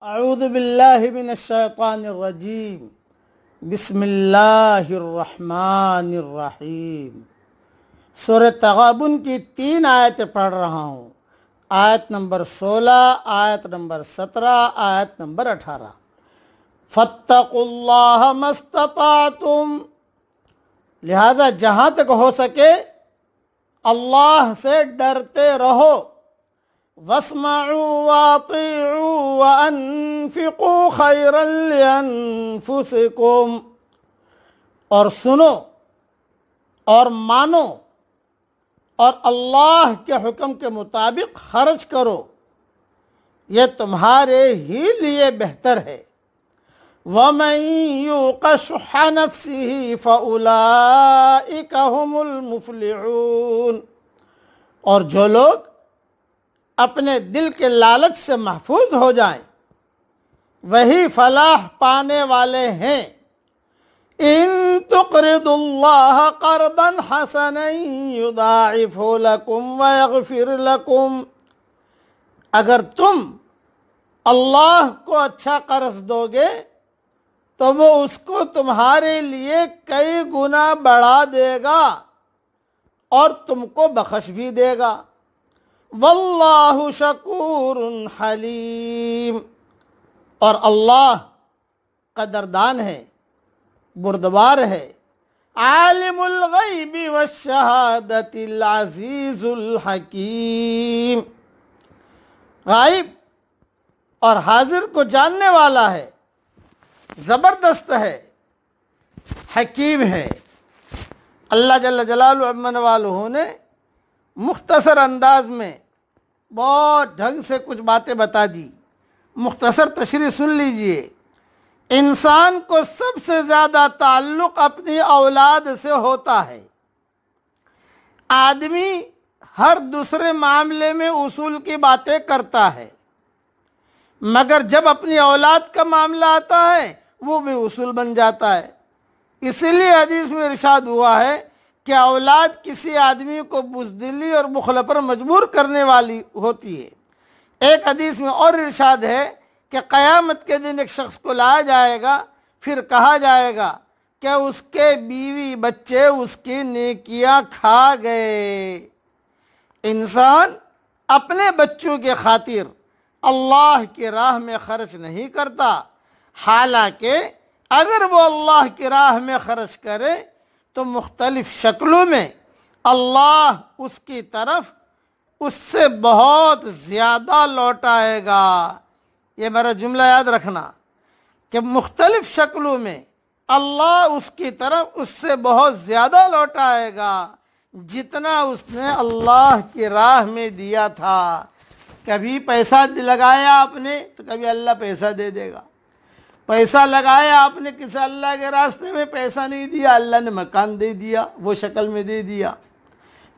اعوذ باللہ من الشیطان الرجیم بسم اللہ الرحمن الرحیم۔ سورہ تغابن کی 3 آیتیں پڑھ رہا ہوں۔ آیت نمبر 16، آیت نمبر 17، آیت نمبر 18۔ فاتقوا اللہ ما استطعتم، لہذا جہاں تک ہو سکے اللہ سے ڈرتے رہو۔ واسمعوا واطیعوا وانفقوا خیرا لانفسکم، اور سنو اور مانو اور اللہ کے حکم کے مطابق خرچ کرو، یہ تمہارے ہی لیے بہتر ہے۔ وَمَن يُوقَ شُحَّ نَفْسِهِ فَأُولَئِكَ هُمُ الْمُفْلِحُونَ، اور جو لوگ اپنے دل کے لالچ سے محفوظ ہو جائیں وہی فلاح پانے والے ہیں۔ ان تقرضوا اللہ قرضا حسنا یضاعفہ لکم ویغفر لکم، اگر تم اللہ کو اچھا قرض دو گے تو وہ اس کو تمہارے لیے کئی گنا بڑھا دے گا اور تم کو بخش بھی دے گا۔ واللہ شکور حلیم، اور اللہ قدردان ہے، بردبار ہے۔ عالم الغیب والشہادۃ العزیز الحکیم، غائب اور حاضر کو جاننے والا ہے، زبردست ہے، حکیم ہے۔ اللہ جل جلالہ عمن والہ نے مختصر انداز میں بہت ڈھنگ سے کچھ باتیں بتا دی۔ مختصر تشریح سن لیجئے۔ انسان کو سب سے زیادہ تعلق اپنی اولاد سے ہوتا ہے۔ آدمی ہر دوسرے معاملے میں اصول کی باتیں کرتا ہے، مگر جب اپنی اولاد کا معاملہ آتا ہے وہ بھی اصول بن جاتا ہے۔ اسی لیے حدیث میں ارشاد ہوا ہے کہ اولاد کسی آدمی کو بزدلی اور بخل پر مجبور کرنے والی ہوتی ہے۔ ایک حدیث میں اور ارشاد ہے کہ قیامت کے دن ایک شخص کو لایا جائے گا، پھر کہا جائے گا کہ اس کے بیوی بچے اس کی نیکیاں کھا گئے۔ انسان اپنے بچوں کے خاطر اللہ کی راہ میں خرچ نہیں کرتا، حالانکہ اگر وہ اللہ کی راہ میں خرچ کرے تو مختلف شکلوں میں اللہ اس کی طرف اس سے بہت زیادہ لوٹائے گا۔ یہ میرا جملہ یاد رکھنا کہ مختلف شکلوں میں اللہ اس کی طرف اس سے بہت زیادہ لوٹائے گا جتنا اس نے اللہ کی راہ میں دیا تھا۔ کبھی پیسہ لگایا آپ نے تو کبھی اللہ پیسہ دے دے گا۔ پیسہ لگایا آپ نے کسی اللہ کے راستے میں، پیسہ نہیں دیا، اللہ نے مکان دے دیا، وہ شکل میں دے دیا۔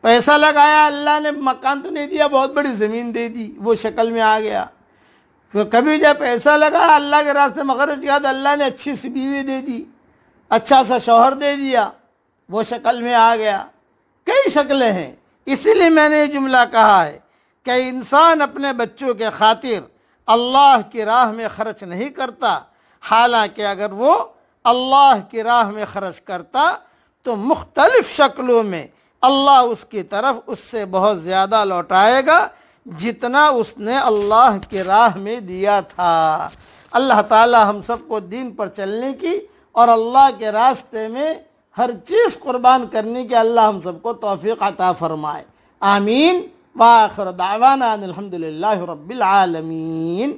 پیسہ لگایا اللہ نے، مکان تو نہیں دیا، بہت بڑی زمین دے دی، وہ شکل میں آ گیا۔ پھر کبھی جب پیسہ لگایا اللہ کے راستے میں خرچ کیا تو اللہ نے اچھی سی بیوی دے دی، اچھا سا شوہر دے دیا، وہ شکل میں آ گیا۔ کئی شکلیں ہیں۔ اسی لیے میں نے یہ جملہ کہا ہے کہ انسان اپنے بچوں کے خاطر اللہ کی راہ میں خرچ نہیں کرتا، حالانکہ اگر وہ اللہ کی راہ میں خرچ کرتا تو مختلف شکلوں میں اللہ اس کی طرف اس سے بہت زیادہ لوٹائے گا جتنا اس نے اللہ کی راہ میں دیا تھا۔ اللہ تعالی ہم سب کو دین پر چلنے کی اور اللہ کے راستے میں ہر چیز قربان کرنے کی اللہ ہم سب کو توفیق عطا فرمائے۔ آمین۔ وآخر دعوانا ان الحمدللہ رب العالمین۔